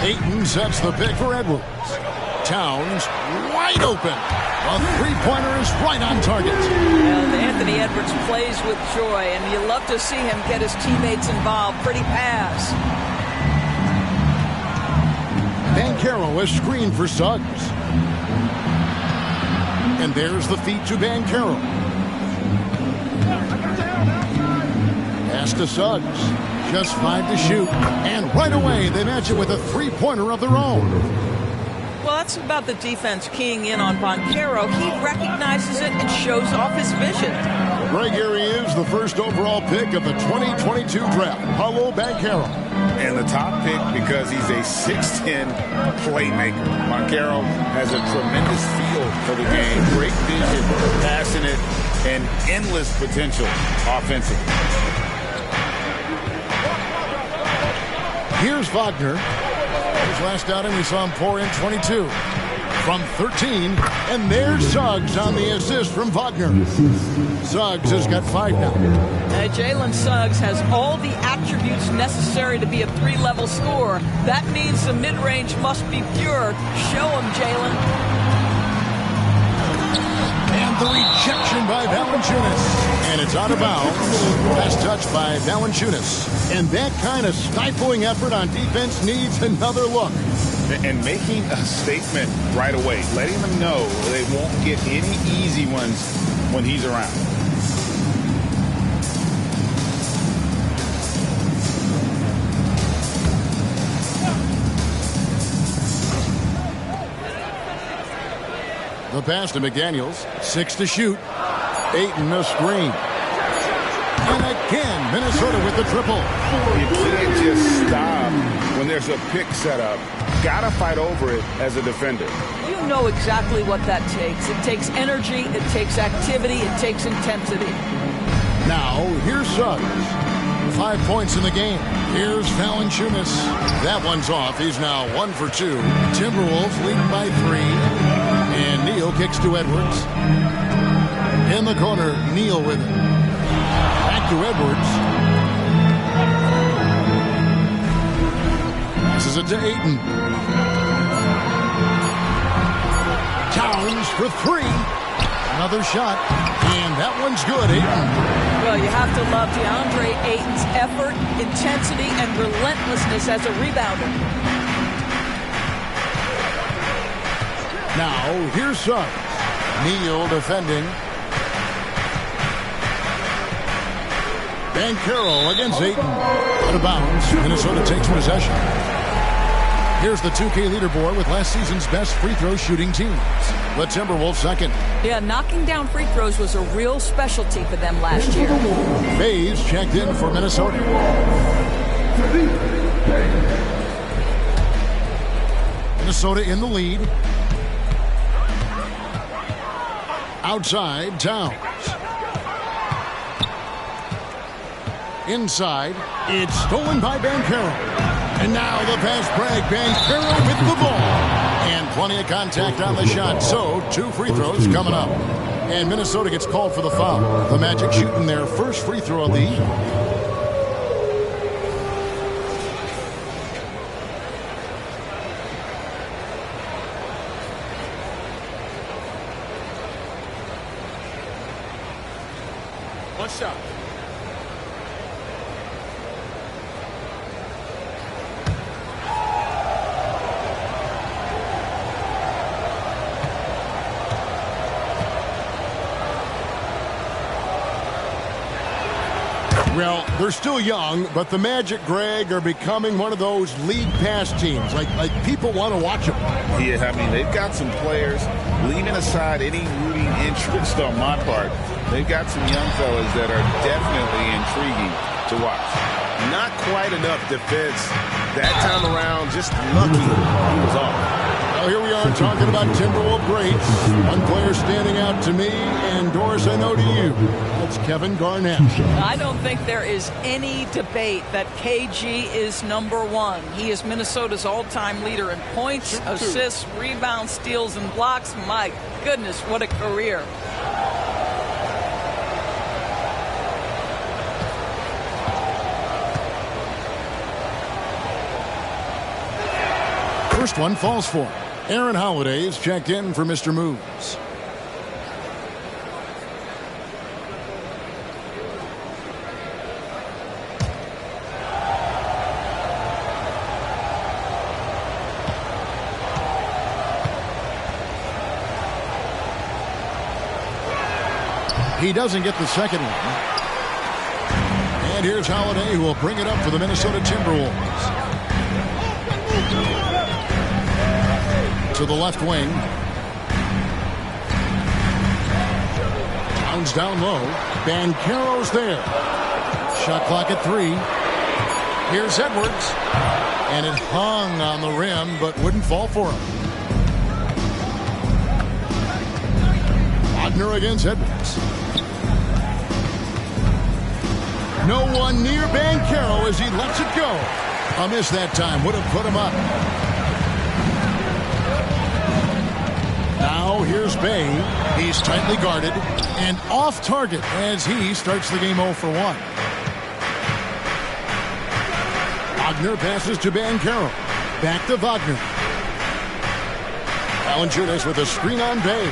Ayton sets the pick for Edwards. Towns wide open. A three-pointer is right on target. And Anthony Edwards plays with joy, and you love to see him get his teammates involved. Pretty pass. Banchero is screened for Suggs. And there's the feed to Banchero. Pass to Suggs. Just 5 to shoot. And right away, they match it with a three-pointer of their own. Well, that's about the defense keying in on Banchero. He recognizes it and shows off his vision. Greg, here he is, the first overall pick of the 2022 draft, Paolo Banchero. And the top pick because he's a 6'10 playmaker. Banchero has a tremendous feel for the game, great vision, passionate, and endless potential offensively. Here's Wagner. His last outing, we saw him pour in 22 from 13, and there's Suggs on the assist from Wagner. Suggs has got 5 now. Jalen Suggs has all the attributes necessary to be a three-level scorer. That means the mid-range must be pure. Show him, Jalen. And the rejection by Valanciunas. And it's out of bounds. Best touch by Valanciunas. And that kind of stifling effort on defense needs another look. And making a statement right away, letting them know they won't get any easy ones when he's around. The pass to McDaniels. 6 to shoot. Ayton a screen. And again, Minnesota with the triple. You can't just stop when there's a pick set up. Gotta fight over it as a defender. You know exactly what that takes. It takes energy, it takes activity, it takes intensity. Now, here's Suggs. 5 points in the game. Here's Valanciunas. That one's off. He's now 1 for 2. Timberwolves lead by 3. And Neal kicks to Edwards. In the corner, Neal with it. Back to Edwards. Passes it to Ayton. Towns for 3. Another shot. And that one's good, Ayton. Well, you have to love DeAndre Ayton's effort, intensity, and relentlessness as a rebounder. Now, here's Suggs. Neal defending. Banchero against Ayton. Out of bounds. Minnesota takes possession. Here's the 2K leaderboard with last season's best free throw shooting teams. The Timberwolves second. Yeah, knocking down free throws was a real specialty for them last year. Faves checked in for Minnesota. Minnesota in the lead. Outside, Towns. Inside, it's stolen by Banchero. And now the pass break. Banchero with the ball. And plenty of contact on the shot. So, 2 free throws coming up. And Minnesota gets called for the foul. The Magic shooting their first free throw of the evening. One shot. Well, they're still young, but the Magic, Greg, are becoming one of those league pass teams. Like people want to watch them. Yeah, I mean, they've got some players, leaving aside any rooting interest on my part, they've got some young fellas that are definitely intriguing to watch. Not quite enough defense that time around, just lucky he was off. Well, here we are talking about Timberwolves greats. One player standing out to me, and Doris, I know to you. That's Kevin Garnett. I don't think there is any debate that KG is #1. He is Minnesota's all-time leader in points, assists, rebounds, steals, and blocks. My goodness, what a career. first one falls for him. Aaron Holiday is checked in for Mr. Moves. He doesn't get the second one. And here's Holiday, who will bring it up for the Minnesota Timberwolves. To the left wing. Towns down low. Banchero's there. Shot clock at 3. Here's Edwards. And it hung on the rim, but wouldn't fall for him. Wagner against Edwards. No one near Banchero as he lets it go. A miss that time. Would have put him up. Now here's Bay. He's tightly guarded and off target as he starts the game 0 for 1. Wagner passes to Banchero. Back to Wagner. Valanciunas with a screen on Bay.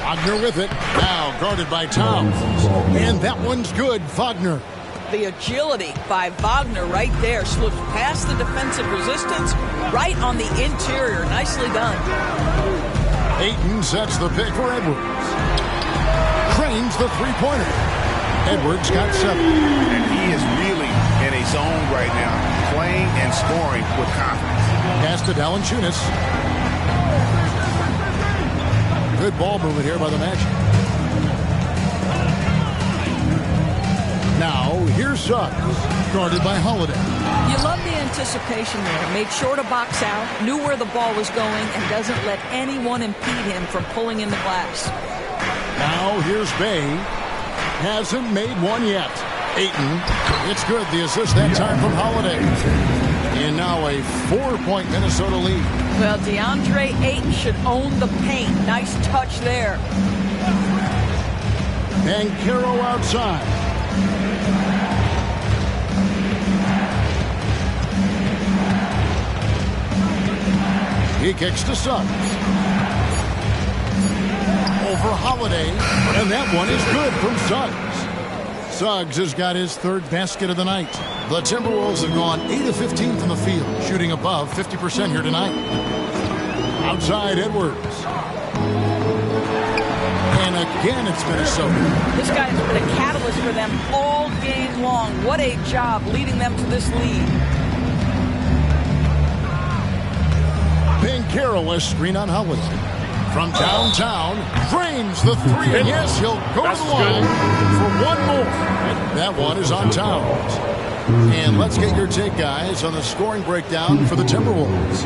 Wagner with it. Now guarded by Towns. And that one's good. Wagner. The agility by Wagner right there. Slips past the defensive resistance, right on the interior. Nicely done. Ayton sets the pick for Edwards. Cranes the three-pointer. Edwards got 7. And he is really in a zone right now, playing and scoring with confidence. Pass to Valanciunas. Good ball movement here by the Magic. Now, here's Suggs, guarded by Holiday. You love the anticipation there. Made sure to box out, knew where the ball was going, and doesn't let anyone impede him from pulling in the glass. Now, here's Bay. Hasn't made one yet. Ayton. It's good. The assist that time from Holiday. And now a 4-point Minnesota lead. Well, DeAndre Ayton should own the paint. Nice touch there. Banchero outside. He kicks to Suggs. Over Holiday. And that one is good from Suggs. Suggs has got his 3rd basket of the night. The Timberwolves have gone 8 of 15 from the field, shooting above 50% here tonight. Outside Edwards. And again it's Minnesota. This guy has been a catalyst for them all game long. What a job leading them to this lead. Banchero has screen on Holiday. From downtown, drains the 3, and yes, he'll go to the line for one more. That one is on Towns. And let's get your take, guys, on the scoring breakdown for the Timberwolves.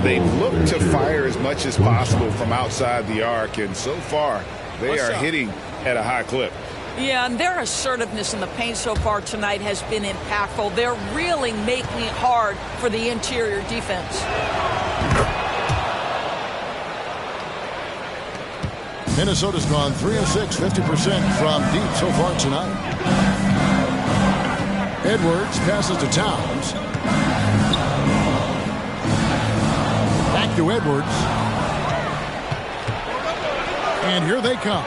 They look to fire as much as possible from outside the arc, and so far, they are hitting at a high clip. Yeah, and their assertiveness in the paint so far tonight has been impactful. They're really making it hard for the interior defense. Minnesota's gone 3 of 6, 50% from deep so far tonight. Edwards passes to Towns. Back to Edwards. And here they come.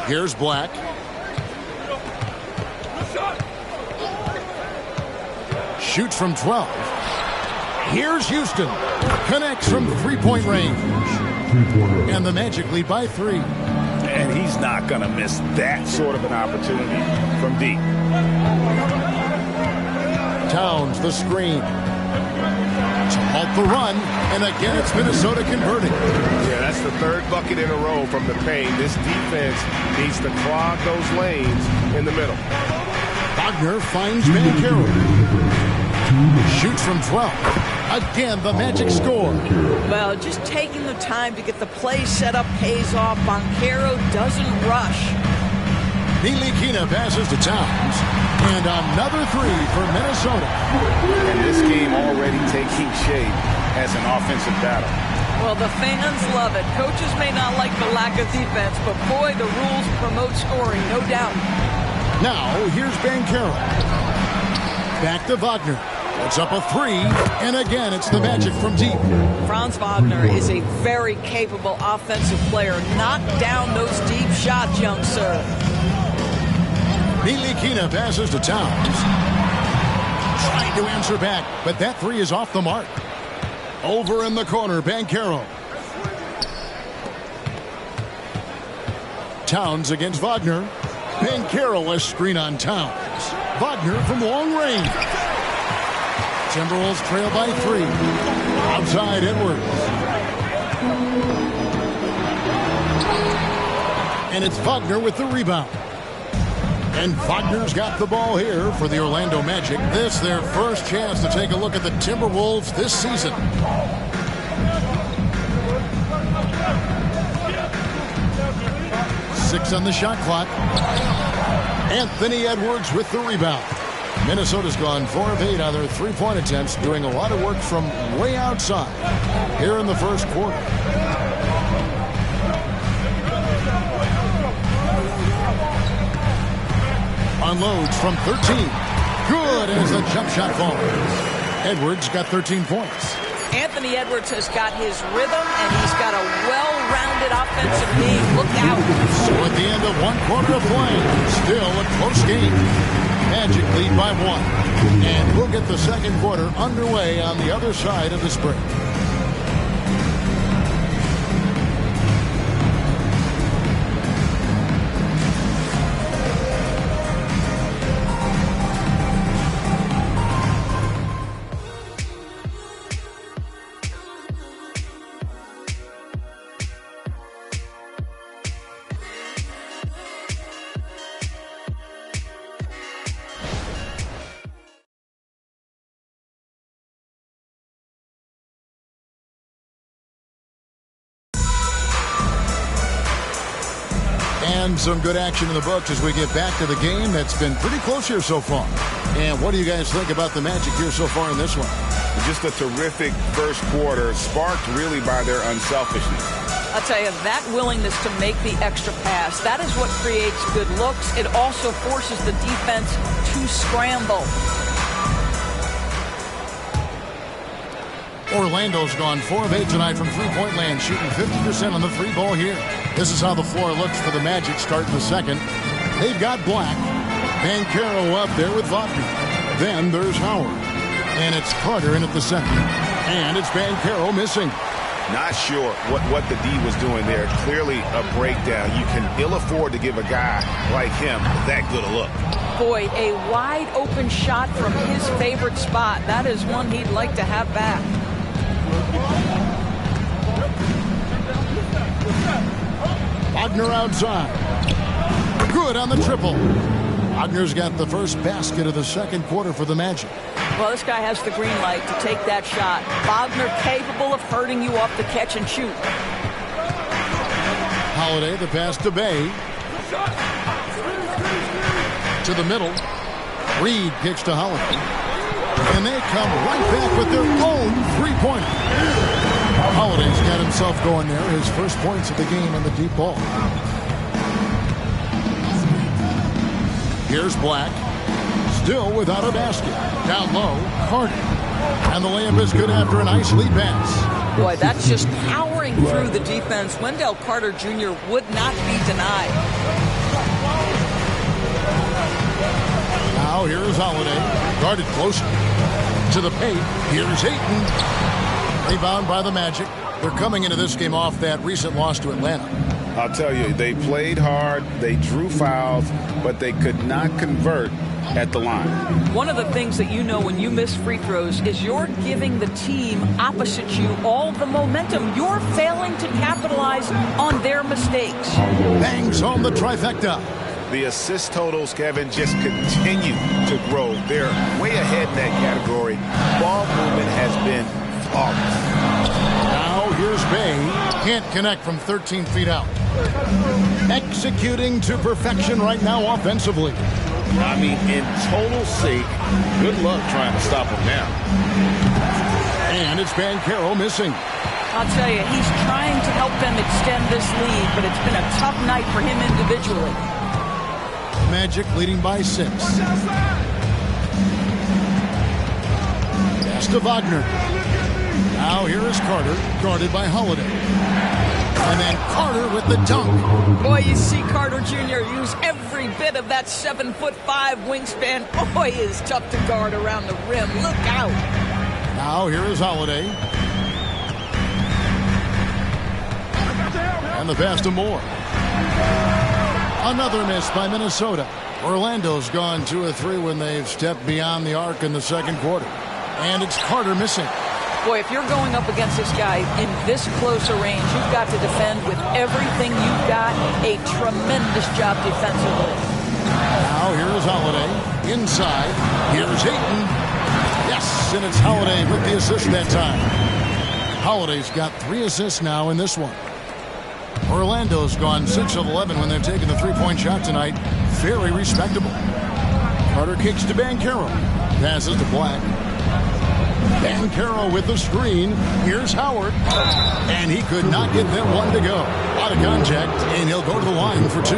Here's Black. Shoots from 12. Here's Houston. Connects from 3-point range. And the Magic lead by 3. And he's not going to miss that sort of an opportunity from deep. Towns the screen. To halt the run. And again, it's Minnesota converting. Yeah, that's the 3rd bucket in a row from the paint. This defense needs to clog those lanes in the middle. Wagner finds Banchero. Shoots from 12. Again, the Magic score. Well, just taking the time to get the play set up pays off. Banchero doesn't rush. Ntilikina passes to Towns. And another 3 for Minnesota. And this game already taking shape as an offensive battle. Well, the fans love it. Coaches may not like the lack of defense, but boy, the rules promote scoring, no doubt. Now, here's Banchero. Back to Wagner. It's up a three, and again, it's the Magic from deep. Franz Wagner is a very capable offensive player. Knock down those deep shots, young sir. Ntilikina passes to Towns. Trying to answer back, but that three is off the mark. Over in the corner, Banchero. Towns against Wagner. Banchero, a screen on Towns. Wagner from long range. Timberwolves trail by three. Outside Edwards. And it's Wagner with the rebound. And Wagner's got the ball here for the Orlando Magic. This their first chance to take a look at the Timberwolves this season. Six on the shot clock. Anthony Edwards with the rebound. Minnesota's gone 4 of 8 on their three-point attempts, doing a lot of work from way outside here in the first quarter. Unloads from 13. Good as the jump shot falls. Edwards got 13 points. Anthony Edwards has got his rhythm, and he's got a well-rounded offensive game. Look out. So at the end of one quarter of play, still a close game. Magic lead by 1. And we'll get the second quarter underway on the other side of this break. And some good action in the books as we get back to the game that's been pretty close here so far. And what do you guys think about the Magic here so far in this one? Just a terrific first quarter, sparked really by their unselfishness. I'll tell you, that willingness to make the extra pass, that is what creates good looks. It also forces the defense to scramble. Orlando's gone 4 of 8 tonight from three-point land, shooting 50% on the three ball here. This is how the floor looks for the Magic starting the second. They've got Black. Banchero up there with Wagner. Then there's Howard. And it's Carter in at the center. And it's Banchero missing. Not sure what the D was doing there. Clearly a breakdown. You can ill afford to give a guy like him that good a look. Boy, a wide open shot from his favorite spot. That is one he'd like to have back. Wagner outside. Good on the triple. Wagner's got the first basket of the second quarter for the Magic. Well, this guy has the green light to take that shot. Wagner capable of hurting you off the catch and shoot. Holiday, the pass to Bay. To the middle. Reed kicks to Holiday. And they come right back with their own three-pointer. Holiday's got himself going there. His first points of the game on the deep ball. Here's Black. Still without a basket. Down low, Carter. And the layup is good after a nice lead pass. Boy, that's just powering through the defense. Wendell Carter Jr. would not be denied. Now here's Holiday. Guarded closer. To the paint. Here's Ayton. Rebound by the Magic. They're coming into this game off that recent loss to Atlanta. I'll tell you, they played hard, they drew fouls, but they could not convert at the line. One of the things that you know when you miss free throws is you're giving the team opposite you all the momentum. You're failing to capitalize on their mistakes. Bangs home the trifecta. The assist totals, Kevin, just continue to grow. They're way ahead in that category. Ball movement has been flawless. Now here's Bay. Can't connect from 13 feet out. Executing to perfection right now offensively. I mean, in total sake, good luck trying to stop him now. And it's Banchero missing. I'll tell you, he's trying to help them extend this lead, but it's been a tough night for him individually. Magic leading by 6. pass to Wagner. Now here is Carter, guarded by Holiday. And then Carter with the dunk. Boy, you see Carter Jr. use every bit of that 7'5" wingspan. Boy, he is tough to guard around the rim. Look out. Now here is Holiday. And the pass to Moore. Another miss by Minnesota. Orlando's gone 2 of 3 when they've stepped beyond the arc in the second quarter. And it's Carter missing. Boy, if you're going up against this guy in this close a range, you've got to defend with everything you've got. A tremendous job defensively. Now here is Holiday. Inside. Here's Ayton. Yes, and it's Holiday with the assist that time. Holiday's got 3 assists now in this one. Orlando's gone 6 of 11 when they've taken the three-point shot tonight. Very respectable. Carter kicks to Banchero. Passes to Black. Banchero with the screen. Here's Howard. And he could not get that one to go. Out of contact, and he'll go to the line for 2.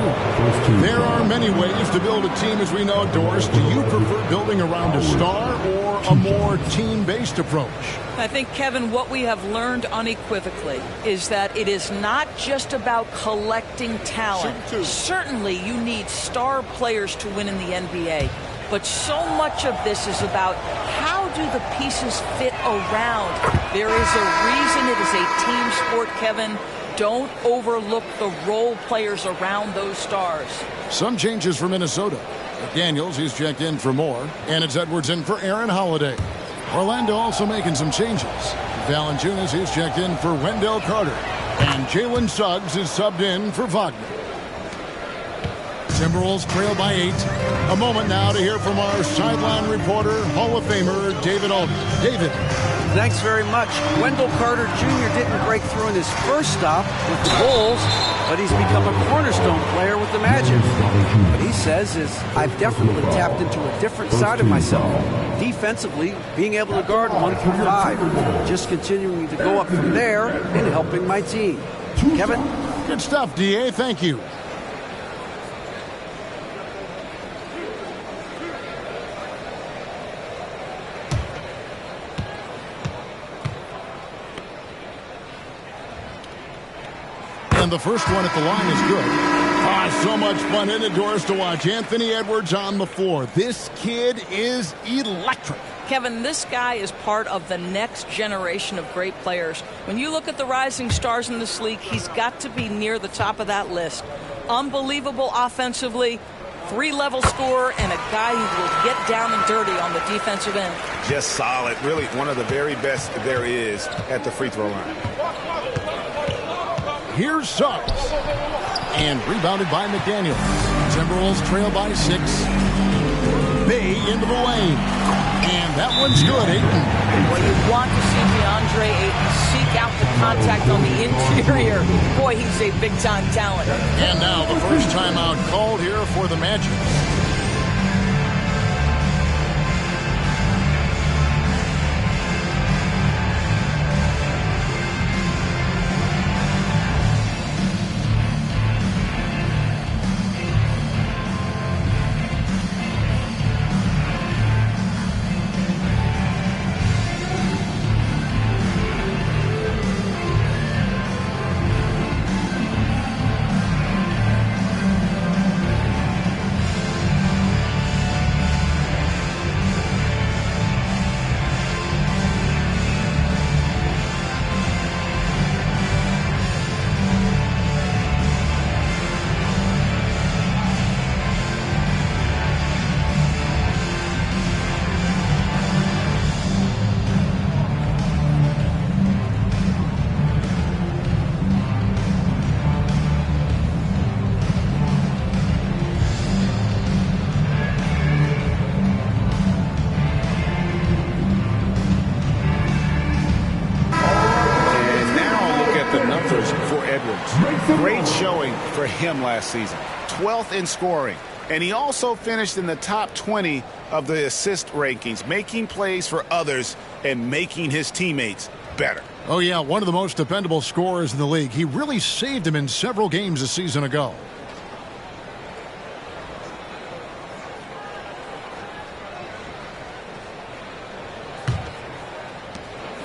There are many ways to build a team, as we know, Doris. Do you prefer building around a star or a more team-based approach? I think, Kevin, what we have learned unequivocally is that it is not just about collecting talent. Certainly, you need star players to win in the NBA. But so much of this is about how do the pieces fit around. There is a reason it is a team sport, Kevin. Don't overlook the role players around those stars. Some changes for Minnesota. McDaniels, he's checked in for Moore. And it's Edwards in for Aaron Holiday. Orlando also making some changes. Valanciunas, he's checked in for Wendell Carter. And Jalen Suggs is subbed in for Wagner. Timberwolves trail by 8. A moment now to hear from our sideline reporter, Hall of Famer David Aldridge. David. Thanks very much. Wendell Carter Jr. didn't break through in his first stop with the Bulls, but he's become a cornerstone player with the Magic. What he says is, I've definitely tapped into a different side of myself. Defensively, being able to guard 1 through 5. Just continuing to go up from there and helping my team. Kevin? Good stuff, D.A. Thank you. And the first one at the line is good. So much fun in it, Doris, to watch. Anthony Edwards on the floor. This kid is electric. Kevin, this guy is part of the next generation of great players. When you look at the rising stars in this league, he's got to be near the top of that list. Unbelievable offensively, 3-level scorer, and a guy who will get down and dirty on the defensive end. Just solid. Really one of the very best there is at the free throw line. Here's Suggs. And rebounded by McDaniels. Timberwolves trail by 6. Bay into the lane. And that one's good, Ayton. Well, you want to see DeAndre Ayton seek out the contact on the interior. Boy, he's a big-time talent. And now the first timeout called here for the Magic. Great showing for him last season. 12th in scoring. And he also finished in the top 20 of the assist rankings, making plays for others and making his teammates better. Oh, yeah, one of the most dependable scorers in the league. He really saved him in several games a season ago.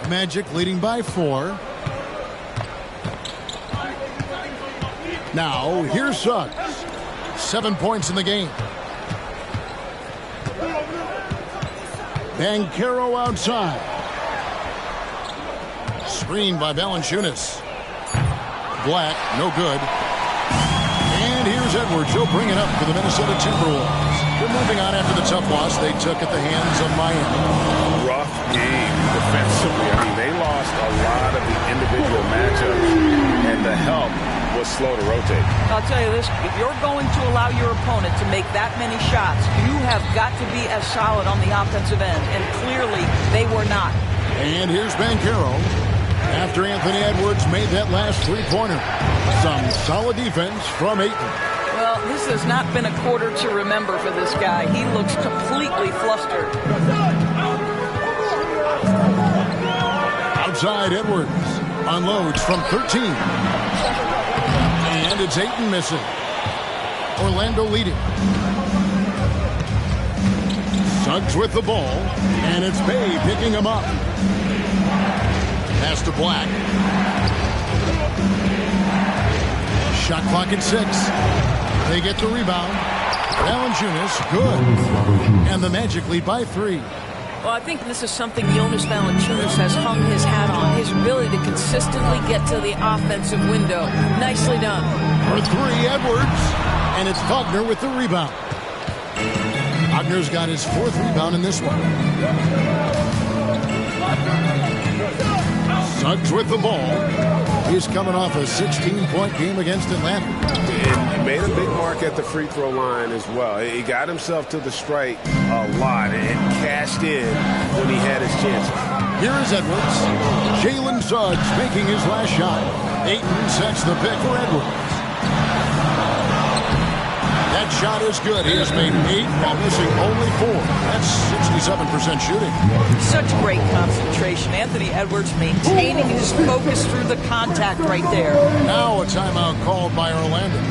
Magic leading by 4. Now, here's Suggs. 7 points in the game. Bancaro outside. Screen by Valanciunas. Black, no good. And here's Edwards. He'll bring it up for the Minnesota Timberwolves. They're moving on after the tough loss they took at the hands of Miami. Rough game defensively. I mean, they lost a lot of the individual matchups, and the help was slow to rotate. I'll tell you this, if you're going to allow your opponent to make that many shots, you have got to be as solid on the offensive end, and clearly they were not. And here's Bancaro. After Anthony Edwards made that last three-pointer. Some solid defense from Ayton. Well, this has not been a quarter to remember for this guy. He looks completely flustered. Outside Edwards. Unloads from 13. And it's Ayton missing. Orlando leading. Suggs with the ball. And it's Bay picking him up. Pass to Black. Shot clock at 6. They get the rebound. Valanciunas, good. And the Magic lead by 3. Well, I think this is something Jonas Valanciunas has hung his hat on, his ability to consistently get to the offensive window. Nicely done. For 3, Edwards. And it's Wagner with the rebound. Wagner's got his 4th rebound in this one. Suggs with the ball. He's coming off a 16-point game against Atlanta. And made a big mark at the free throw line as well. He got himself to the strike a lot and cashed in when he had his chances. Here is Edwards. Jalen Suggs making his last shot. Ayton sets the pick for Edwards. That shot is good. He has made 8 while missing only 4. That's 67% shooting. Such great concentration. Anthony Edwards maintaining his focus through the contact right there. Now a timeout called by Orlando.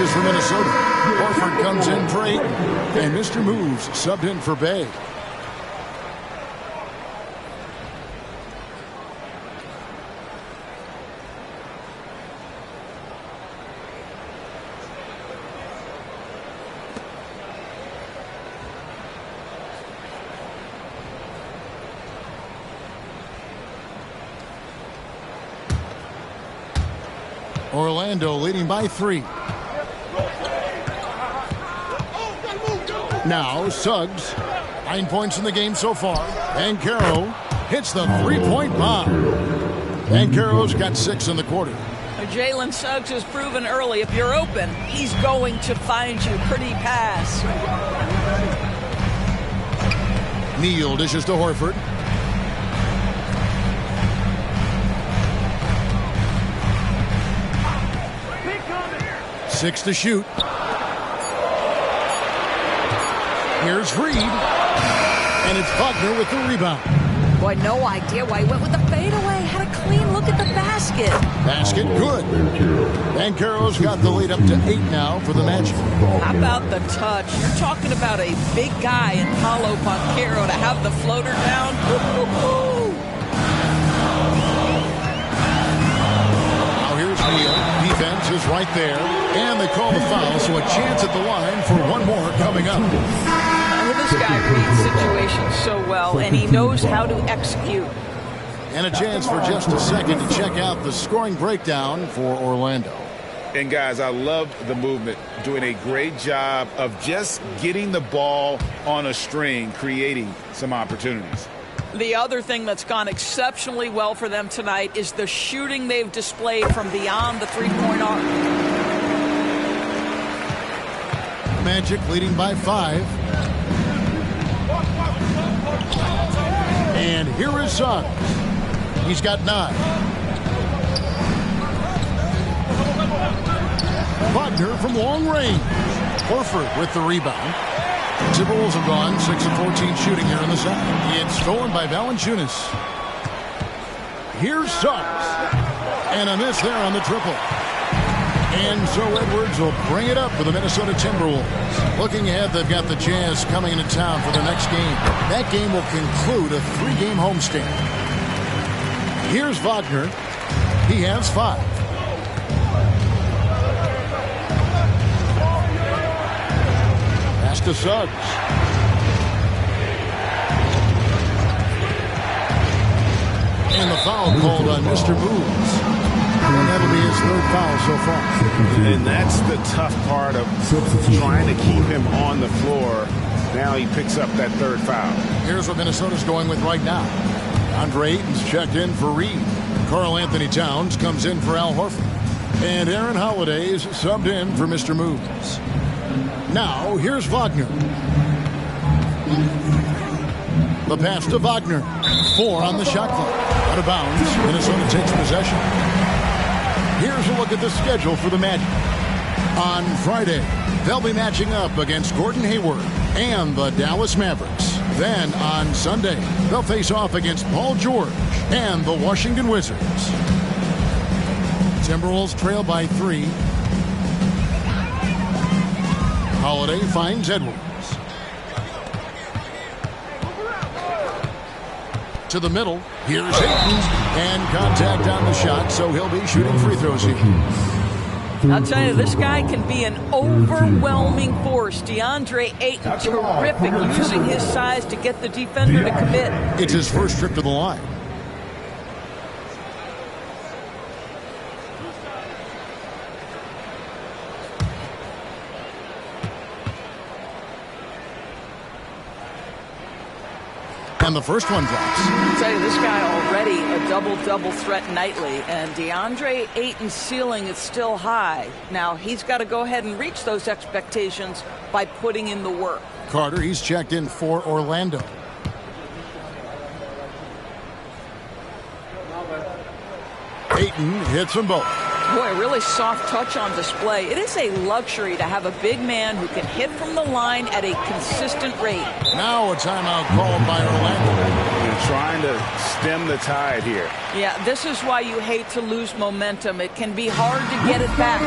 For Minnesota. Horford comes in for Ayton. And Mr. Moves subbed in for Bay. Orlando leading by 3. Now Suggs, 9 points in the game so far. Bancaro hits the 3-point bomb. Bancaro's got 6 in the quarter. Jalen Suggs has proven early, if you're open, he's going to find you. Pretty pass. Neal dishes to Horford. Six to shoot. Here's Reed. And it's Wagner with the rebound. Boy, no idea why he went with the fadeaway. Had a clean look at the basket. Basket good. Bancaro's got the lead up to 8 now for the Magic. How about the touch? You're talking about a big guy in Paulo Banchero to have the floater down. is right there, and they call the foul, so a chance at the line for one more coming up. This guy reads situations so well, and he knows how to execute. And a chance for just a second to check out the scoring breakdown for Orlando. And guys, I love the movement, doing a great job of just getting the ball on a string, creating some opportunities. The other thing that's gone exceptionally well for them tonight is the shooting they've displayed from beyond the three-point arc. Magic leading by 5. And here is Suggs. He's got 9. Wagner from long range. Horford with the rebound. Timberwolves have gone 6 of 14 shooting here in the second. It's stolen by Valanciunas. Here's Suggs. And a miss there on the triple. And so Edwards will bring it up for the Minnesota Timberwolves. Looking ahead, they've got the Jazz coming into town for their next game. That game will conclude a 3-game homestand. Here's Wagner. He has 5. Pass to Suggs. And the foul called on Mr. Moves. And that'll be his 3rd foul so far. And that's the tough part of trying to keep him on the floor. Now he picks up that 3rd foul. Here's what Minnesota's going with right now. Andre Ayton's checked in for Reed. Karl Anthony Towns comes in for Al Horford. And Aaron Holiday's subbed in for Mr. Moves. Now, here's Wagner. The pass to Wagner. 4 on the shot clock. Out of bounds. Minnesota takes possession. Here's a look at the schedule for the Magic. On Friday, they'll be matching up against Gordon Hayward and the Dallas Mavericks. Then on Sunday, they'll face off against Paul George and the Washington Wizards. Timberwolves trail by 3. Holiday finds Edwards. To the middle. Here's Ayton. And contact on the shot, so he'll be shooting free throws here. I'll tell you, this guy can be an overwhelming force. DeAndre Ayton, terrific, using his size to get the defender to commit. It's his first trip to the line. And the first one drops. I'll tell you, this guy already a double-double threat nightly, and DeAndre Ayton's ceiling is still high. Now, he's got to go ahead and reach those expectations by putting in the work. Carter, he's checked in for Orlando. Ayton hits them both. Boy, a really soft touch on display. It is a luxury to have a big man who can hit from the line at a consistent rate. Now a timeout called by Orlando. You're trying to stem the tide here. Yeah, this is why you hate to lose momentum. It can be hard to get it back.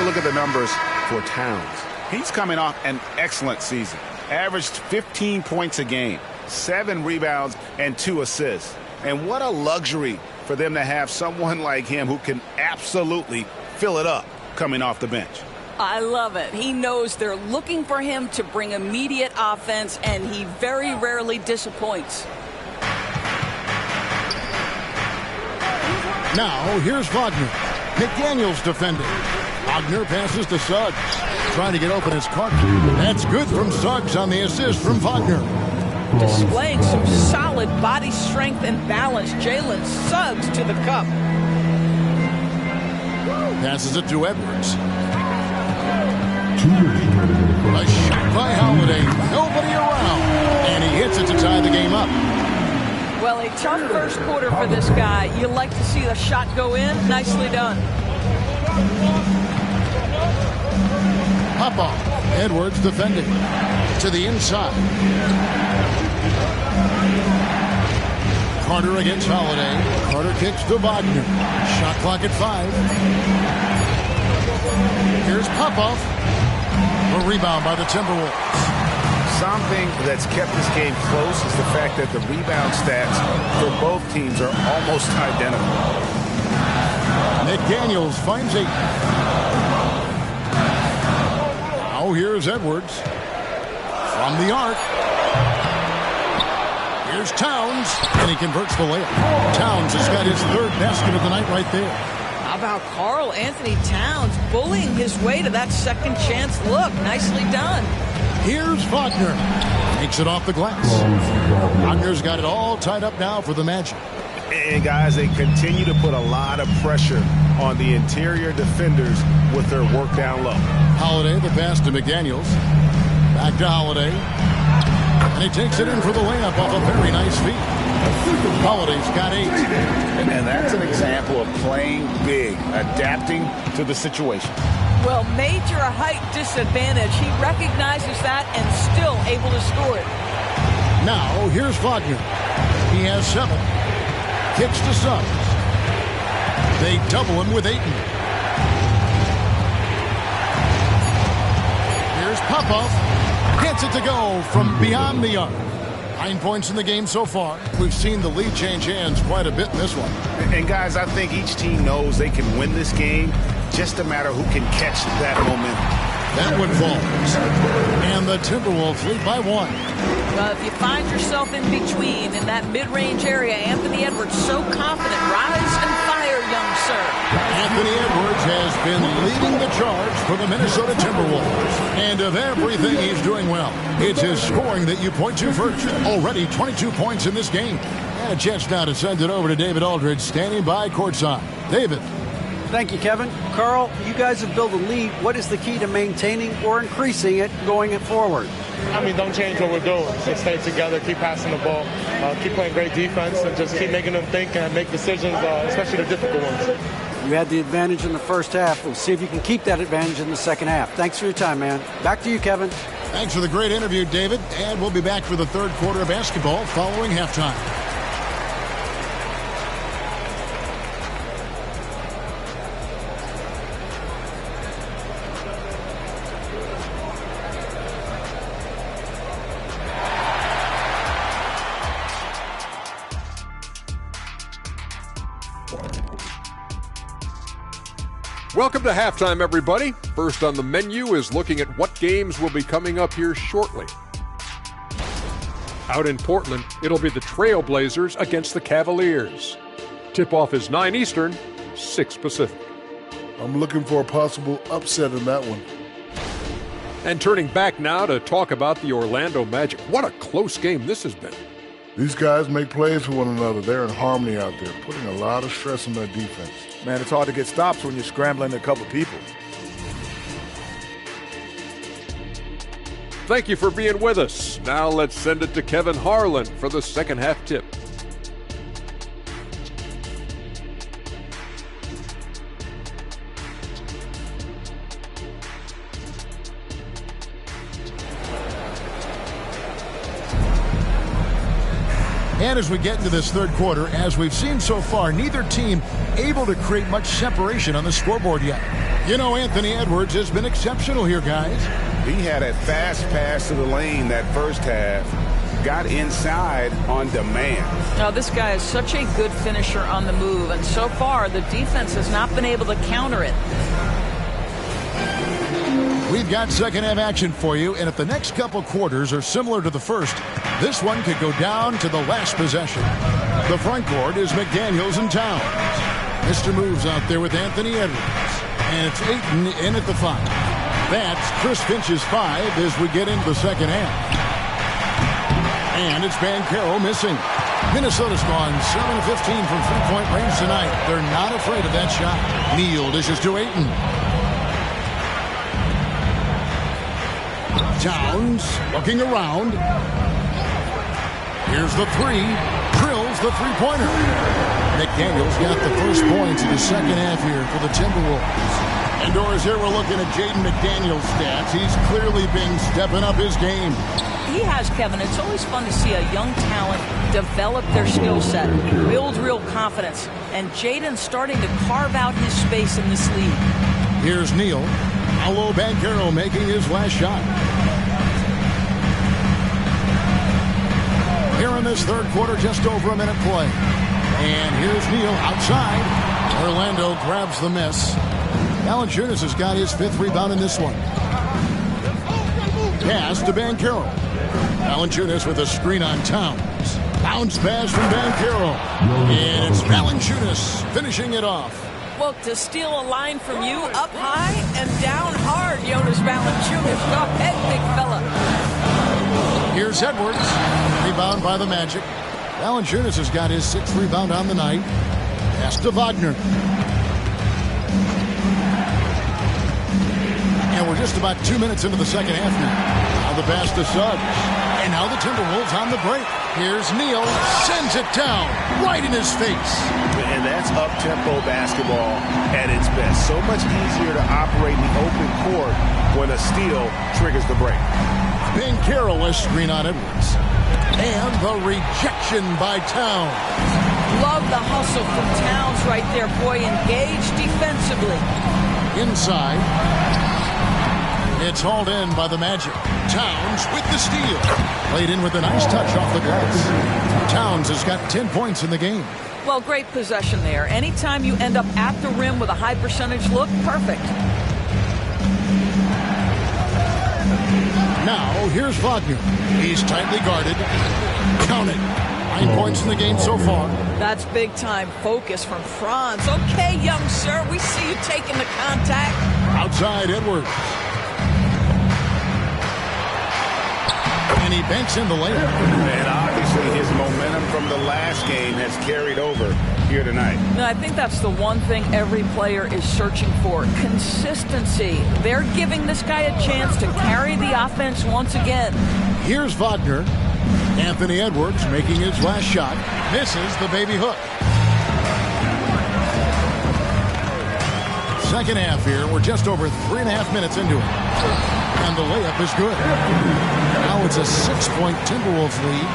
Look at the numbers for Towns. He's coming off an excellent season. Averaged 15 points a game, 7 rebounds, and 2 assists. And what a luxury for them to have someone like him who can absolutely fill it up coming off the bench. I love it. He knows they're looking for him to bring immediate offense, and he very rarely disappoints. Now, here's Wagner. McDaniels defending. Wagner passes to Suggs. Trying to get open his Carter. That's good from Suggs on the assist from Wagner. Displaying some solid body strength and balance. Jalen Suggs to the cup. Passes it to Edwards. A shot by Holiday. Nobody around. And he hits it to tie the game up. Well, a tough first quarter for this guy. You like to see the shot go in. Nicely done. Pop-off. Edwards defending. To the inside. Carter against Holiday. Carter kicks to Wagner. Shot clock at 5. Here's Pop-off. A rebound by the Timberwolves. Something that's kept this game close is the fact that the rebound stats for both teams are almost identical. McDaniels finds 8. Now here's Edwards. From the arc. Here's Towns, and he converts the layup. Towns has got his 3rd basket of the night right there. How about Karl Anthony Towns bullying his way to that second chance look? Nicely done. Here's Wagner. Takes it off the glass. Wagner's got it all tied up now for the Magic. And guys, they continue to put a lot of pressure on the interior defenders with their work down low. Holiday, the pass to McDaniels. Back to Holiday. And he takes it in for the layup off a very nice feed. Holiday's got 8. And that's an example of playing big, adapting to the situation. Well, major height disadvantage. He recognizes that and still able to score it. Now, here's Wagner. He has 7. Kicks to Suggs. They double him with Ayton. Here's Popov. Gets it to go from beyond the arc. 9 points in the game so far. We've seen the lead change hands quite a bit in this one. And guys, I think each team knows they can win this game. Just a matter who can catch that momentum. That one falls. And the Timberwolves lead by 1. If you find yourself in between in that mid-range area, Anthony Edwards so confident. Rise and fire, young sir. Anthony Edwards has been leading the charge for the Minnesota Timberwolves. And of everything he's doing well, it's his scoring that you point to first. Already 22 points in this game. And a chance now to send it over to David Aldridge, standing by courtside. David. Thank you, Kevin. Carl, you guys have built a lead. What is the key to maintaining or increasing it going forward? I mean, don't change what we're doing. Just stay together, keep passing the ball, keep playing great defense, and just keep making them think and make decisions, especially the difficult ones. You had the advantage in the first half. We'll see if you can keep that advantage in the second half. Thanks for your time, man. Back to you, Kevin. Thanks for the great interview, David. And we'll be back for the 3rd quarter of basketball following halftime. Welcome to halftime, everybody. First on the menu is looking at what games will be coming up here shortly. Out in Portland, it'll be the Trail Blazers against the Cavaliers. Tip-off is 9 Eastern, 6 Pacific. I'm looking for a possible upset in that one. And turning back now to talk about the Orlando Magic. What a close game this has been. These guys make plays for one another. They're in harmony out there, putting a lot of stress on their defense. Man, it's hard to get stops when you're scrambling a couple people. Thank you for being with us. Now let's send it to Kevin Harlan for the second half tip. And as we get into this 3rd quarter, as we've seen so far, neither team able to create much separation on the scoreboard yet. You know, Anthony Edwards has been exceptional here, guys. He had a fast pass to the lane that first half. got inside on demand. Now, this guy is such a good finisher on the move, and so far the defense has not been able to counter it. We've got second half action for you, and if the next couple quarters are similar to the first, this one could go down to the last possession. The front court is McDaniels and Towns. Mr. Moves out there with Anthony Edwards, and it's Ayton in at the 5. That's Chris Finch's 5 as we get into the second half. And it's Banchero missing. Minnesota's gone 7 of 15 from three-point range tonight. They're not afraid of that shot. Neal dishes to Ayton. Towns looking around. Here's the 3. Drills the three-pointer. McDaniels got the first points in the second half here for the Timberwolves. And Doris, here we're looking at Jaden McDaniels' stats. He's clearly been stepping up his game. He has, Kevin. It's always fun to see a young talent develop their skill set, build real confidence, and Jaden's starting to carve out his space in this league. Here's Neal. Paolo Banchero making his last shot. Here in this third quarter, just over a minute play. And here's Neal outside. Orlando grabs the miss. Valanciunas has got his 5th rebound in this one. Pass to Banchero. Valanciunas with a screen on Towns. Bounce pass from Banchero. And it's Valanciunas finishing it off. Well, to steal a line from you, up high and down hard, Jonas Valanciunas. Go ahead, big fella. Here's Edwards. Rebound by the Magic. Valanciunas has got his 6th rebound on the night. Pass to Wagner. And we're just about 2 minutes into the second half now. Now the pass to Suggs. And now the Timberwolves on the break. Here's Neal. Sends it down. Right in his face. And that's up-tempo basketball at its best. So much easier to operate in the open court when a steal triggers the break. Banchero a screen on Edwards. And the rejection by Towns. Love the hustle from Towns right there, boy. Engaged defensively. Inside. It's hauled in by the Magic. Towns with the steal. Played in with a nice touch off the glass. Towns has got 10 points in the game. Well, great possession there. Anytime you end up at the rim with a high percentage look, perfect. Now, here's Wagner. He's tightly guarded. Count it. 9 points in the game so far. That's big-time focus from Franz. Okay, young sir, we see you taking the contact. Outside Edwards. And he banks in the layup. And obviously his momentum from the last game has carried over here tonight. No, I think that's the one thing every player is searching for. Consistency. They're giving this guy a chance to carry the offense once again. Here's Wagner. Anthony Edwards making his last shot. Misses the baby hook. Second half here. We're just over 3.5 minutes into it. And the layup is good. Now it's a 6-point Timberwolves lead.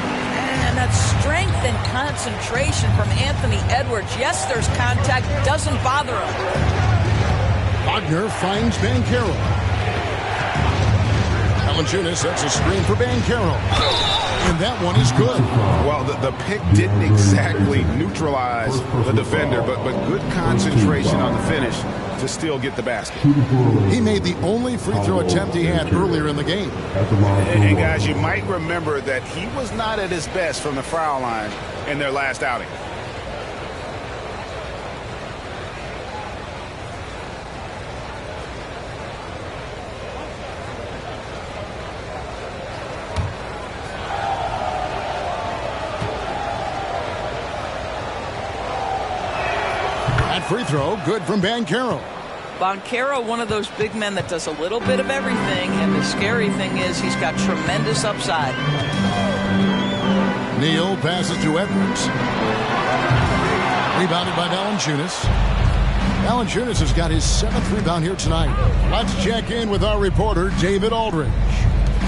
And that strength and concentration from Anthony Edwards. Yes, there's contact. Doesn't bother him. Wagner finds Banchero. Valanciunas sets a screen for Banchero. And that one is good. Well, the pick didn't exactly neutralize the defender, but good concentration on the finish to still get the basket. He made the only free throw attempt he had earlier in the game. And guys, you might remember that he was not at his best from the foul line in their last outing. Free throw, good from Banchero. Banchero, one of those big men that does a little bit of everything, and the scary thing is he's got tremendous upside. Neal passes to Edwards. Rebounded by Valanciunas. Valanciunas has got his 7th rebound here tonight. Let's check in with our reporter, David Aldridge.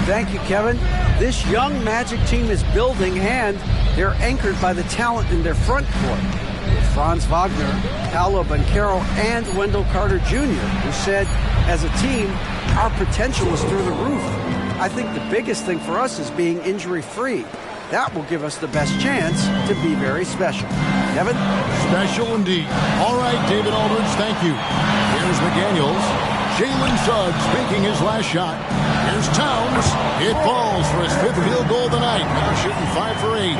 Thank you, Kevin. This young Magic team is building, and they're anchored by the talent in their front court. Franz Wagner, Paolo Banchero, and Wendell Carter Jr., who said, as a team, our potential is through the roof. I think the biggest thing for us is being injury-free. That will give us the best chance to be very special. Kevin? Special indeed. All right, David Aldridge, thank you. Here's McDaniels. Jalen Suggs making his last shot. Here's Towns. It falls for his 5th field goal of the night. Now shooting 5 for 8.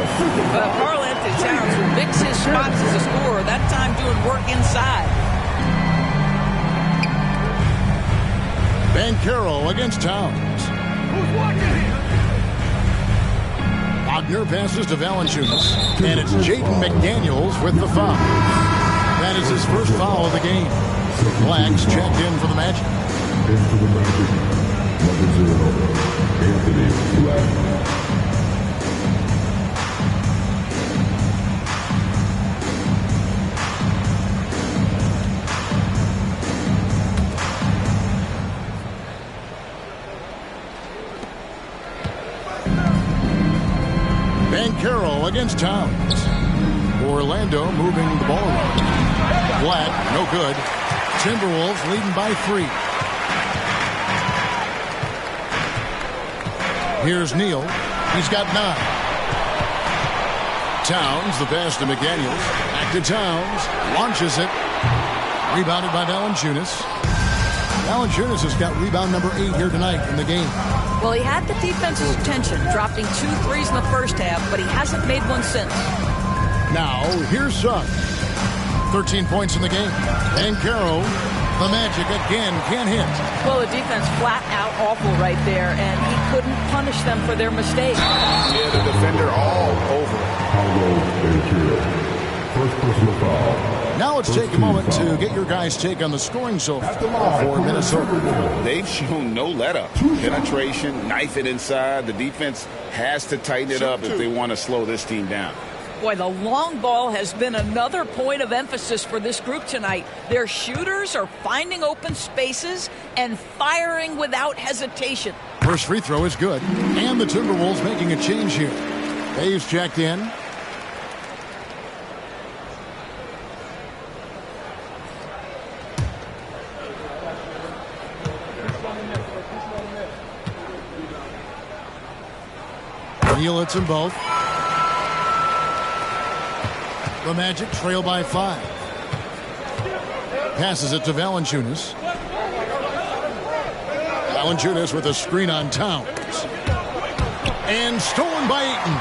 Karl Anthony Towns will mix his spots as a scorer, that time doing work inside. Banchero against Towns. Wagner passes to Valanciunas, and it's Jaden McDaniels with the foul. That is his first foul of the game. Blacks checked in for the Magic. Anthony Black. Banchero against Towns. Orlando moving the ball around. Black, no good. Timberwolves leading by 3. Here's Neal. He's got 9. Towns, the pass to McDaniels. Back to Towns. Launches it. Rebounded by Valanciunas. Valanciunas has got rebound number 8 here tonight in the game. Well, he had the defense's attention, dropping 2 threes in the first half, but he hasn't made one since. Now, here's Suggs. 13 points in the game. Banchero, the Magic again, can't hit. Well, the defense flat out awful right there, and he couldn't punish them for their mistake. Yeah, the defender all over. First personal foul. Now let's take a moment to get your guys' take on the scoring so far for Minnesota. They've shown no let-up. Penetration, knife it inside. The defense has to tighten it up if they want to slow this team down. Boy, the long ball has been another point of emphasis for this group tonight. Their shooters are finding open spaces and firing without hesitation. First free throw is good. And the Timberwolves making a change here. Hayes checked in. Neal hits them both. The Magic trail by 5. Passes it to Valanciunas. Valanciunas with a screen on Towns. And stolen by Ayton.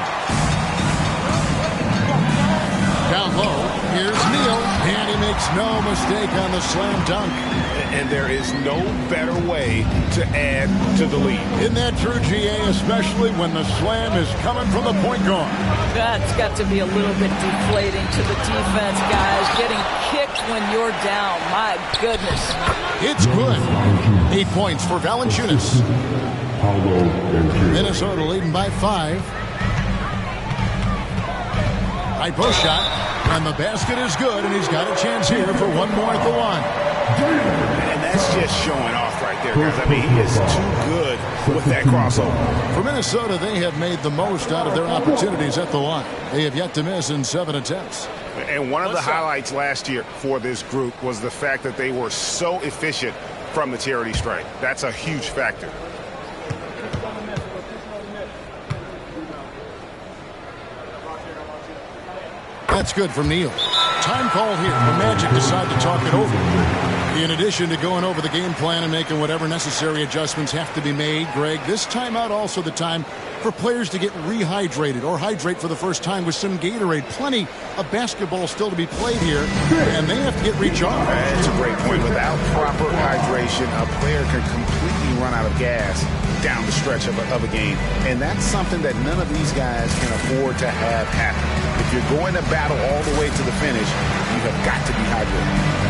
Down low, here's Neal. And he makes no mistake on the slam dunk. And there is no better way to add to the lead. Isn't that true, GA? Especially when the slam is coming from the point guard. That's got to be a little bit deflating to the defense, guys. Getting kicked when you're down. My goodness. It's good. 8 points for Valanciunas. Minnesota leading by 5. High post shot. And the basket is good, and he's got a chance here for one more at the line. And that's just showing off right there, guys. I mean, he is too good with that crossover. For Minnesota, they have made the most out of their opportunities at the line. They have yet to miss in 7 attempts. And one of the highlights last year for this group was the fact that they were so efficient from the charity stripe. That's a huge factor. That's good from Neal. Time call here. The Magic decide to talk it over. In addition to going over the game plan and making whatever necessary adjustments have to be made, Greg, this timeout also the time for players to get rehydrated or hydrate for the first time with some Gatorade. Plenty of basketball still to be played here, and they have to get recharged. That's a great point. Without proper hydration, a player can completely run out of gas down the stretch of a game. And that's something that none of these guys can afford to have happen. If you're going to battle all the way to the finish, you have got to be hydrated.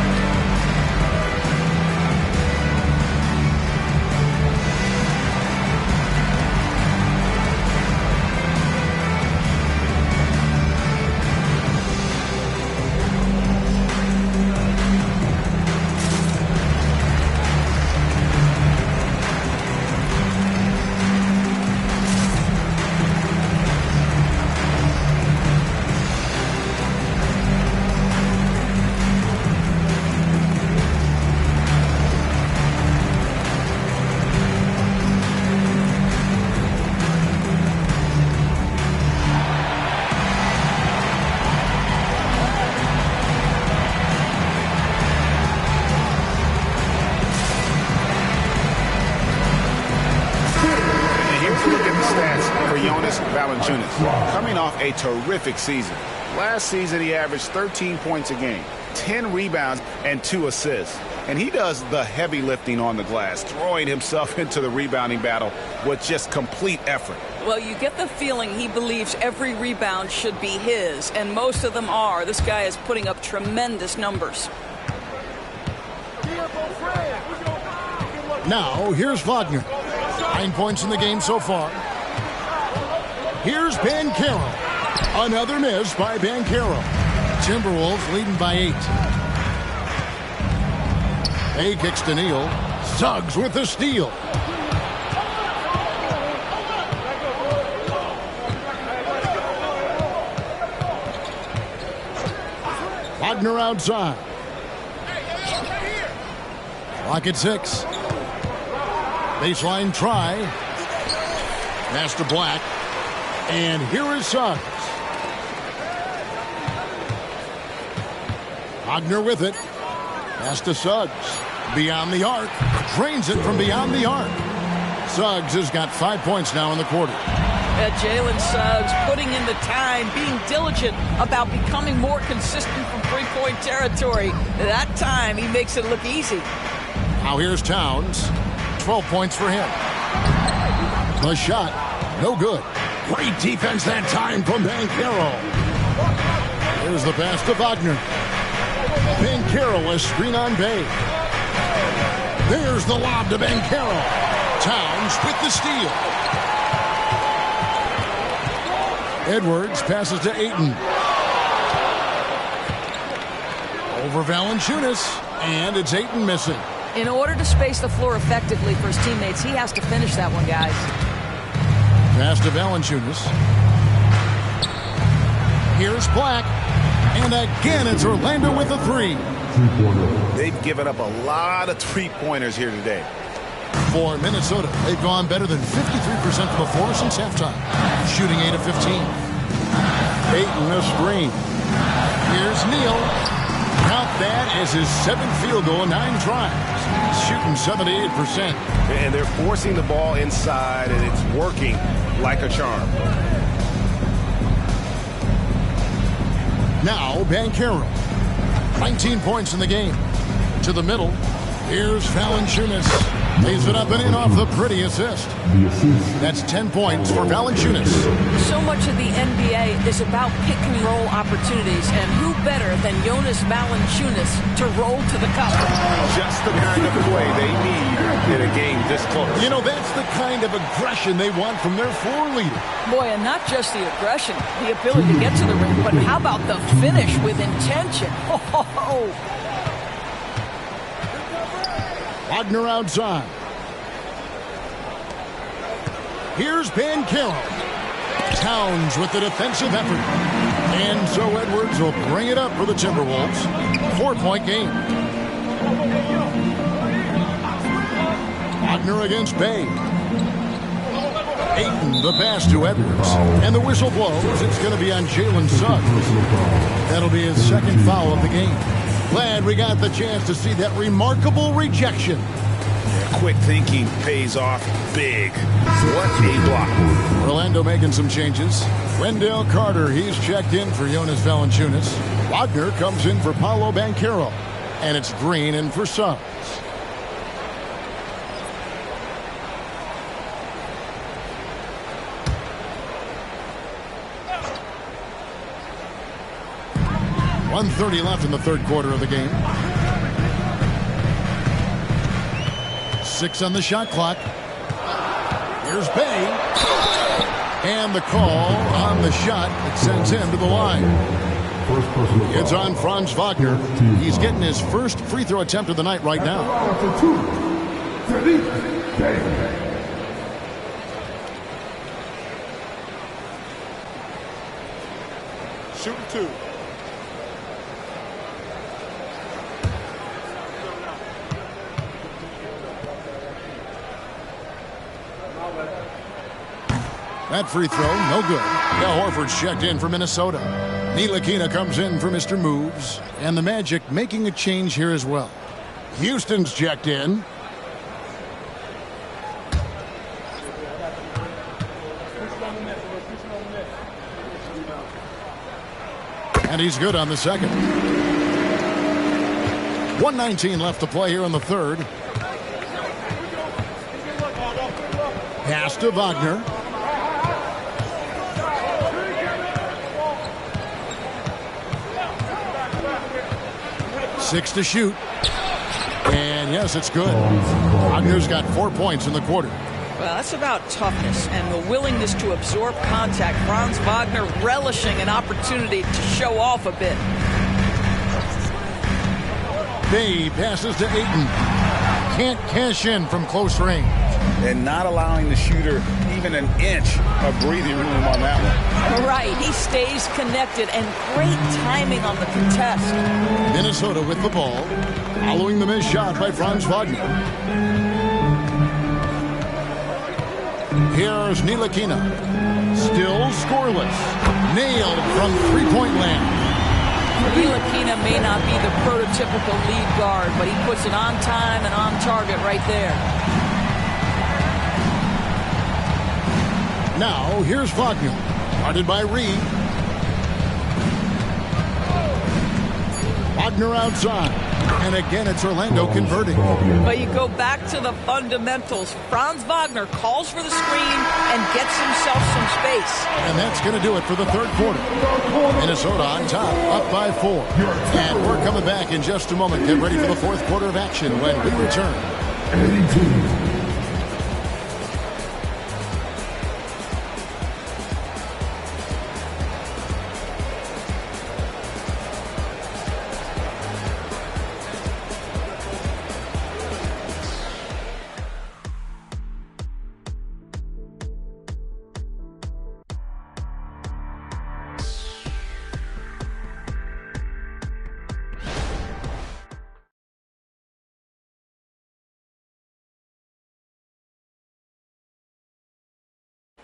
Valanciunas, coming off a terrific season. Last season, he averaged 13 points a game, 10 rebounds, and 2 assists. And he does the heavy lifting on the glass, throwing himself into the rebounding battle with just complete effort. Well, you get the feeling he believes every rebound should be his, and most of them are. This guy is putting up tremendous numbers. Now, here's Wagner. 9 points in the game so far. Here's Banchero. Another miss by Banchero. Timberwolves leading by 8. A kicks to Neal. Suggs with the steal. Wagner outside. Clock at 6. Baseline try. Pass to Black. And here is Suggs. Wagner with it. Pass to Suggs. Beyond the arc. Drains it from beyond the arc. Suggs has got 5 points now in the quarter. Jalen Suggs putting in the time, being diligent about becoming more consistent from three-point territory. That time, he makes it look easy. Now here's Towns. 12 points for him. The shot, no good. Great defense that time from Banchero. Here's the pass to Wagner. Banchero, a screen on Bay. There's the lob to Banchero. Towns with the steal. Edwards passes to Ayton. Over Valanciunas, and it's Ayton missing. In order to space the floor effectively for his teammates, he has to finish that one, guys. Pass to Valanciunas. Here's Black. And again, it's Orlando with a 3. They've given up a lot of three-pointers here today. For Minnesota, they've gone better than 53% from the floor since halftime, shooting 8 of 15. Ayton a screen. Here's Neal. Count that as his 7th field goal in 9 tries. Shooting 78%. And they're forcing the ball inside, and it's working like a charm. Now Banchero. 19 points in the game. To the middle. Here's Valanciunas. Lays it up and in off the pretty assist. That's 10 points for Valanciunas. So much of the NBA is about pick-and-roll opportunities, and who better than Jonas Valanciunas to roll to the cup? Just the kind of play they need in a game this close. You know, that's the kind of aggression they want from their floor leader. Boy, and not just the aggression, the ability to get to the rim, but how about the finish with intention? Oh. Wagner outside. Here's Banchero. Towns with the defensive effort. And so Edwards will bring it up for the Timberwolves. 4-point game. Wagner against Bay. Ayton, the pass to Edwards. And the whistle blows. It's going to be on Jalen Suggs. That'll be his 2nd foul of the game. Glad we got the chance to see that remarkable rejection. Quick thinking pays off big. What a block. Orlando making some changes. Wendell Carter, he's checked in for Jonas Valanciunas. Wagner comes in for Paolo Banchero. And it's Green in for Suggs. .130 left in the 3rd quarter of the game. 6 on the shot clock. Here's Bay. And the call on the shot. It sends him to the line. It's on Franz Wagner. He's getting his first free throw attempt of the night right now. Shooting 2. That free throw, no good. Al Horford's checked in for Minnesota. Ntilikina comes in for Mr. Moves. And the Magic making a change here as well. Houston's checked in. And he's good on the second. 1:19 left to play here in the third. Pass to Wagner. Six to shoot. And yes, it's good. Wagner's got 4 points in the quarter. Well, that's about toughness and the willingness to absorb contact. Franz Wagner relishing an opportunity to show off a bit. Bay passes to Ayton. Can't cash in from close range. And not allowing the shooter even an inch of breathing room on that one. Right, he stays connected and great timing on the contest. Minnesota with the ball, following the missed shot by Franz Wagner. Here's Ntilikina. Still scoreless. Nailed from three-point land. Ntilikina may not be the prototypical lead guard, but he puts it on time and on target right there. Now, here's Wagner. Guarded by Reed. Wagner outside. And again, it's Orlando converting. But you go back to the fundamentals. Franz Wagner calls for the screen and gets himself some space. And that's going to do it for the third quarter. Minnesota on top, up by 4. And we're coming back in just a moment. Get ready for the fourth quarter of action when we return.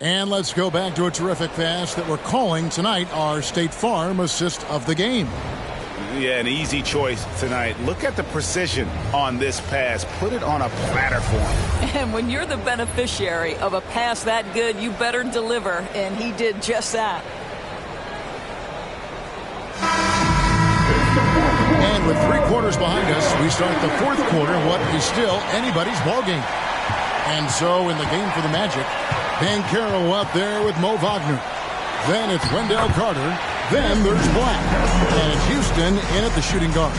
And let's go back to a terrific pass that we're calling tonight our State Farm assist of the game. Yeah, an easy choice tonight. Look at the precision on this pass. Put it on a platter for him. And when you're the beneficiary of a pass that good, you better deliver, and he did just that. And with 3 quarters behind us, we start the fourth quarter, what is still anybody's ballgame. And so in the game for the Magic, Banchero up there with Mo Wagner. Then it's Wendell Carter. Then there's Black. And it's Houston in at the shooting guard.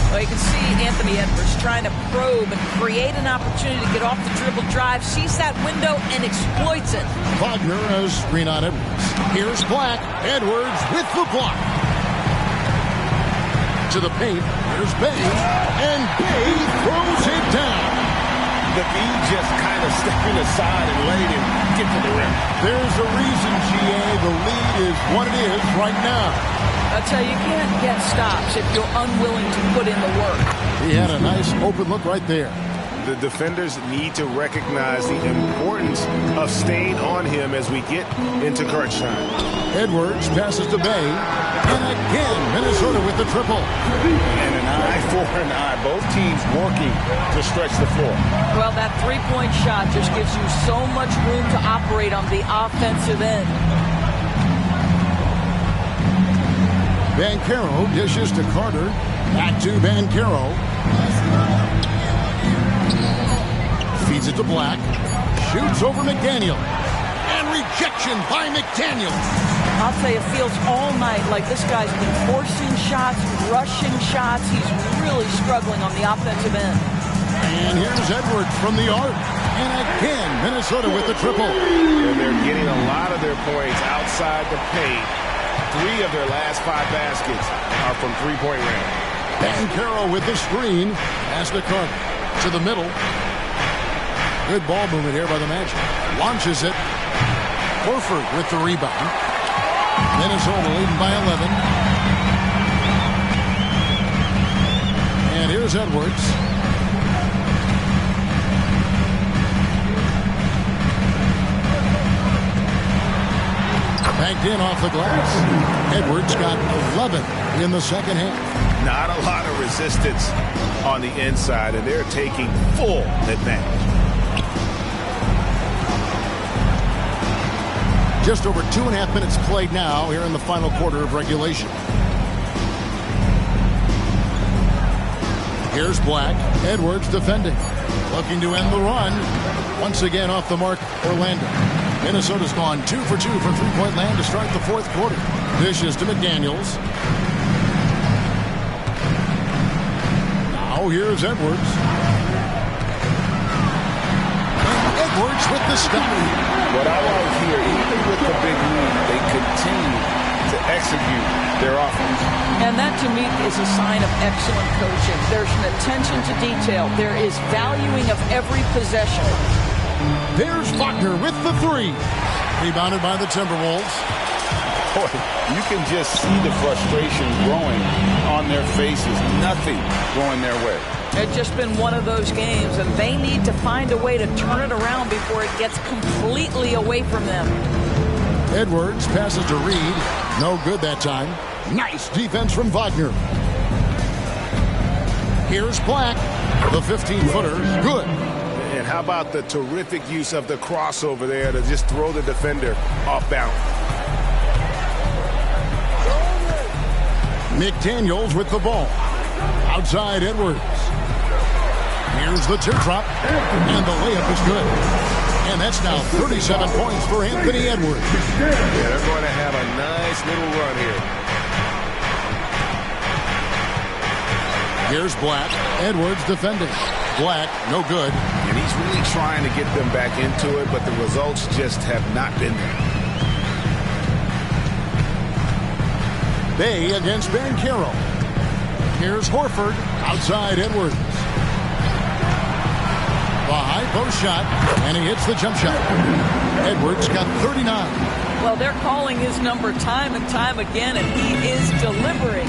Well, you can see Anthony Edwards trying to probe and create an opportunity to get off the dribble drive, sees that window and exploits it. Wagner has screen on Edwards. Here's Black. Edwards with the block. To the paint. Here's Bay. And Bay throws it down. The B just kind of stepping aside and letting him get to the rim. There's a reason, GA. The lead is what it is right now. I tell you, you can't get stops if you're unwilling to put in the work. He had a nice open look right there. The defenders need to recognize the importance of staying on him as we get into crunch time. Edwards passes to Bay. And again, Minnesota with the triple. And an eye for an eye. Both teams working to stretch the floor. Well, that three-point shot just gives you so much room to operate on the offensive end. Banchero dishes to Carter. Back to Banchero. Feeds it to Black. Shoots over McDaniel. And rejection by McDaniel. I'll tell you, it feels all night like this guy's been forcing shots, rushing shots. He's really struggling on the offensive end. And here's Edwards from the arc. And again, Minnesota with the triple. And they're getting a lot of their points outside the paint. 3 of their last 5 baskets are from three-point range. Banchero with the screen. Pass to Carter. To the middle. Good ball movement here by the Magic. Launches it. Horford with the rebound. Minnesota leading by 11. And here's Edwards. Backed in off the glass. Edwards got 11 in the second half. Not a lot of resistance on the inside, and they're taking full advantage. Just over 2.5 minutes played now here in the final quarter of regulation. Here's Black. Edwards defending. Looking to end the run. Once again off the mark, Orlando. Minnesota's gone 2 for 2 from three-point land to start the fourth quarter. Dishes to McDaniels. Now here's Edwards. And Edwards with the stop. What I like here, even with the big lead, they continue to execute their offense. And that, to me, is a sign of excellent coaching. There's an attention to detail. There is valuing of every possession. There's Wagner with the three. Rebounded by the Timberwolves. Boy, you can just see the frustration growing on their faces. Nothing going their way. It's just been one of those games, and they need to find a way to turn it around before it gets completely away from them. Edwards passes to Reed. No good that time. Nice defense from Wagner. Here's Black. The 15-footer. Good. And how about the terrific use of the crossover there to just throw the defender off balance. McDaniels with the ball. Outside Edwards. Here's the teardrop. And the layup is good. And that's now 37 points for Anthony Edwards. Yeah, they're going to have a nice little run here. Here's Black. Edwards defending. Black, no good. And he's really trying to get them back into it, but the results just have not been there. Bay against Banchero. Here's Horford. Outside Edwards. The high post shot, and he hits the jump shot. Edwards got 39. Well, they're calling his number time and time again, and he is delivering.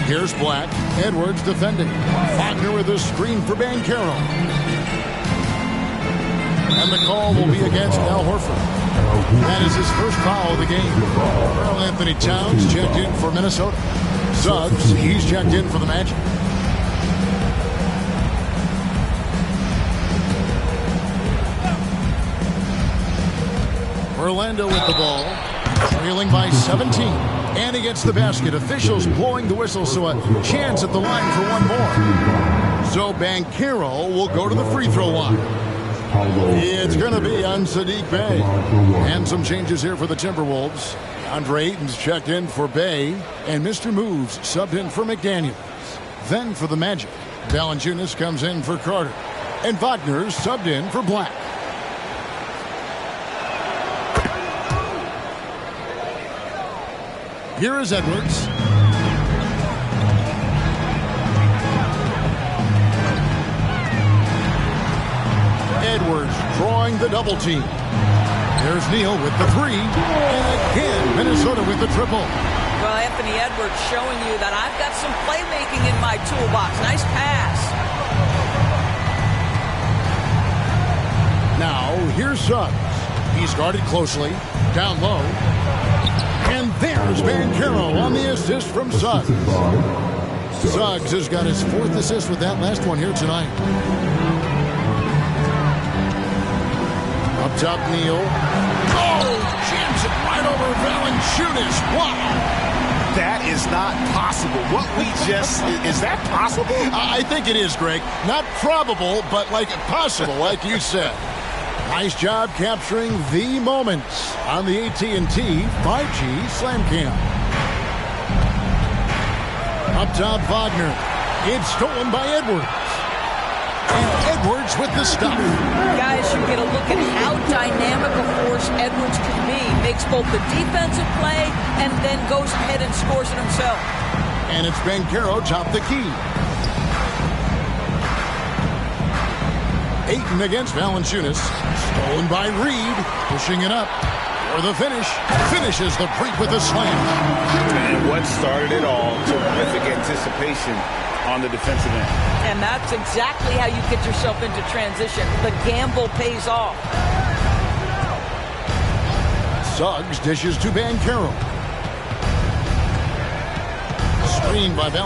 Here's Black. Edwards defending. Wagner with a screen for Banchero. And the call will be against Al Horford. That is his first foul of the game. Well, Anthony Towns checked in for Minnesota. Suggs, he's checked in for the Magic. Orlando with the ball, trailing by 17. And he gets the basket. Officials blowing the whistle, so a chance at the line for one more. So Banchero will go to the free throw line. It's going to be on Saddiq Bey. And some changes here for the Timberwolves. Andre Ayton's checked in for Bey, and Mr. Moves subbed in for McDaniels. Then for the Magic, Valanciunas comes in for Carter, and Wagner's subbed in for Black. Here is Edwards. Edwards drawing the double team. There's Neal with the three. And again, Minnesota with the triple. Well, Anthony Edwards showing you that I've got some playmaking in my toolbox. Nice pass. Now, here's Suggs. He's guarded closely. Down low. And there's Banchero on the assist from Suggs. Suggs has got his fourth assist with that last one here tonight. Up top, Neal. Oh, jams it right over Valanciunas. Wow. That is not possible. What we just... Is that possible? I think it is, Greg. Not probable, but like possible, like you said. Nice job capturing the moments on the AT&T 5G Slam Cam. Up top, Wagner. It's stolen by Edwards. And Edwards with the stop. Guys, you get a look at how dynamic a force Edwards can be. Makes both the defensive play and then goes ahead and scores it himself. And it's Banchero top the key. Ayton against Valanciunas. Stolen by Reed. Pushing it up for the finish. Finishes the break with a slam. And what started it all, terrific anticipation on the defensive end. And that's exactly how you get yourself into transition. The gamble pays off. Suggs dishes to Banchero. Screen by Valanciunas.